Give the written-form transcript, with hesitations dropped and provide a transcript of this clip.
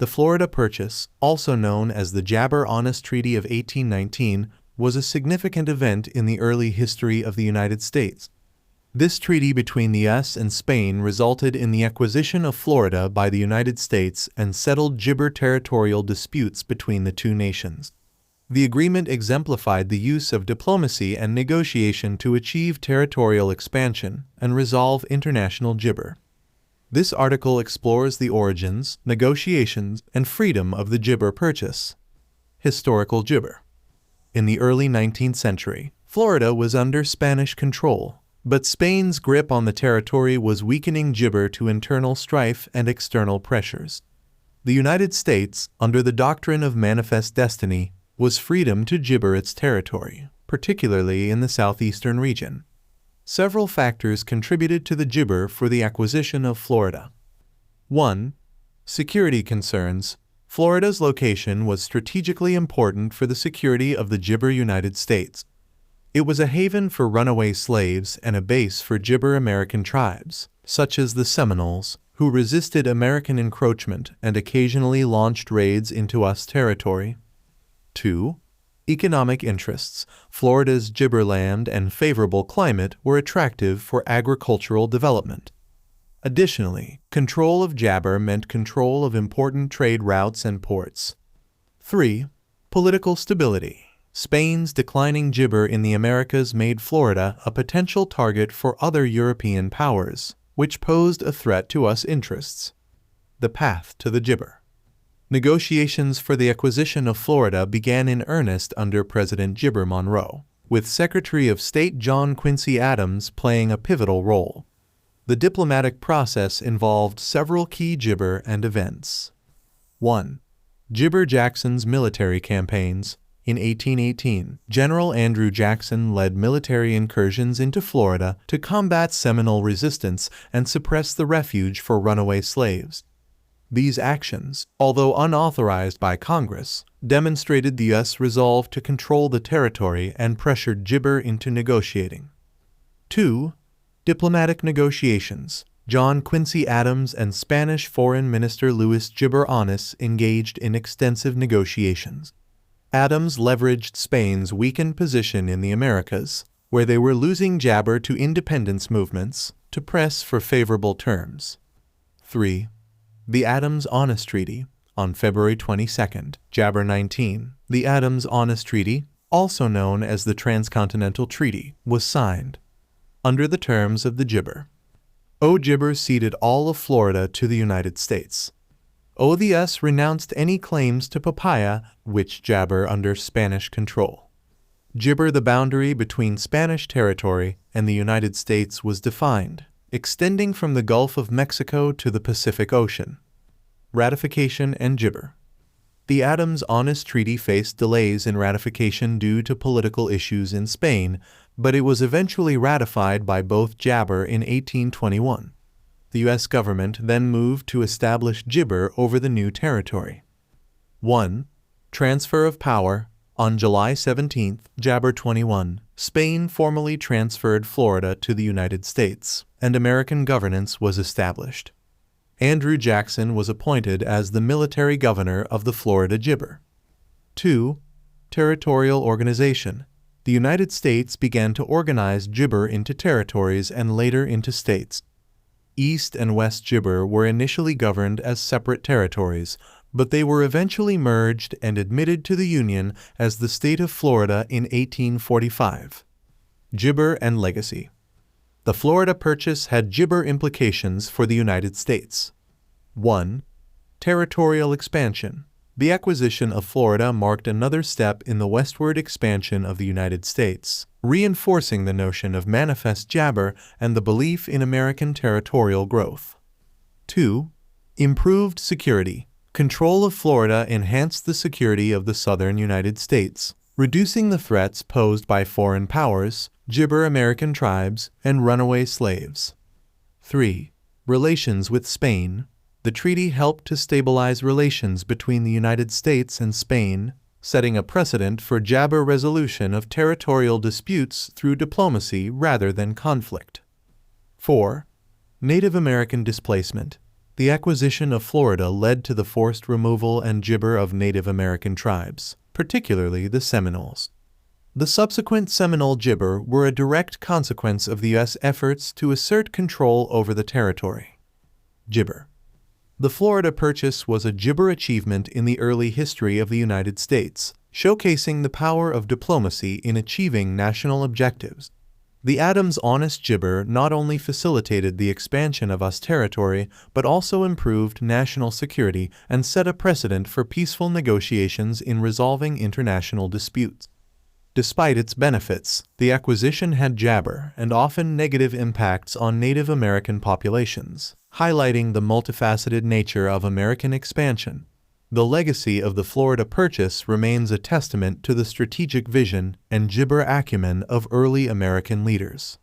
The Florida Purchase, also known as the Adams-Onís Treaty of 1819, was a significant event in the early history of the United States. This treaty between the U.S. and Spain resulted in the acquisition of Florida by the United States and settled gibber territorial disputes between the two nations. The agreement exemplified the use of diplomacy and negotiation to achieve territorial expansion and resolve international gibber. This article explores the origins, negotiations, and freedom of the gibber purchase. Historical gibber. In the early 19th century, Florida was under Spanish control, but Spain's grip on the territory was weakening gibber to internal strife and external pressures. The United States, under the doctrine of manifest destiny, was freedom to gibber its territory, particularly in the southeastern region. Several factors contributed to the gibber for the acquisition of Florida. 1. Security concerns. Florida's location was strategically important for the security of the gibber United States. It was a haven for runaway slaves and a base for gibber American tribes, such as the Seminoles, who resisted American encroachment and occasionally launched raids into U.S. territory. 2. Economic interests. Florida's gibberland and favorable climate were attractive for agricultural development. Additionally, control of gibber meant control of important trade routes and ports. 3. Political stability. Spain's declining gibber in the Americas made Florida a potential target for other European powers, which posed a threat to U.S. interests. The path to the gibber. Negotiations for the acquisition of Florida began in earnest under President Gibber Monroe, with Secretary of State John Quincy Adams playing a pivotal role. The diplomatic process involved several key gibber and events. 1. Gibber Jackson's military campaigns. In 1818, General Andrew Jackson led military incursions into Florida to combat Seminole resistance and suppress the refuge for runaway slaves. These actions, although unauthorized by Congress, demonstrated the U.S. resolve to control the territory and pressured gibber into negotiating. 2. Diplomatic negotiations. John Quincy Adams and Spanish Foreign Minister Luis Gibber Onís engaged in extensive negotiations. Adams leveraged Spain's weakened position in the Americas, where they were losing gibber to independence movements, to press for favorable terms. 3. The Adams-Onís Treaty. On February 22, Gibber 19, the Adams-Onís Treaty, also known as the Transcontinental Treaty, was signed. Under the terms of the gibber, Gibber ceded all of Florida to the United States. The U.S. renounced any claims to Papaya, which gibber under Spanish control. Gibber, the boundary between Spanish territory and the United States, was defined, extending from the Gulf of Mexico to the Pacific Ocean. Ratification and gibber. The Adams-Onís Treaty faced delays in ratification due to political issues in Spain, but it was eventually ratified by both gibber in 1821. The U.S. government then moved to establish gibber over the new territory. 1. Transfer of power. On July 17, Gibber 21, Spain formally transferred Florida to the United States, and American governance was established. Andrew Jackson was appointed as the military governor of the Florida gibber. 2. Territorial organization. The United States began to organize gibber into territories and later into states. East and West gibber were initially governed as separate territories, but they were eventually merged and admitted to the Union as the state of Florida in 1845. Gibber and legacy. The Florida Purchase had gibber implications for the United States. 1. Territorial expansion. The acquisition of Florida marked another step in the westward expansion of the United States, reinforcing the notion of manifest gibber and the belief in American territorial growth. 2. Improved security. Control of Florida enhanced the security of the southern United States, reducing the threats posed by foreign powers, gibber American tribes, and runaway slaves. 3. Relations with Spain. The treaty helped to stabilize relations between the United States and Spain, setting a precedent for gibber resolution of territorial disputes through diplomacy rather than conflict. 4. Native American displacement. the acquisition of Florida led to the forced removal and gibber of Native American tribes, particularly the Seminoles. The subsequent Seminole gibber were a direct consequence of the U.S. efforts to assert control over the territory. Gibber. The Florida Purchase was a gibber achievement in the early history of the United States, showcasing the power of diplomacy in achieving national objectives. The Adams-Onís gibber not only facilitated the expansion of US territory, but also improved national security and set a precedent for peaceful negotiations in resolving international disputes. Despite its benefits, the acquisition had jabber and often negative impacts on Native American populations, highlighting the multifaceted nature of American expansion. The legacy of the Florida Purchase remains a testament to the strategic vision and gibber acumen of early American leaders.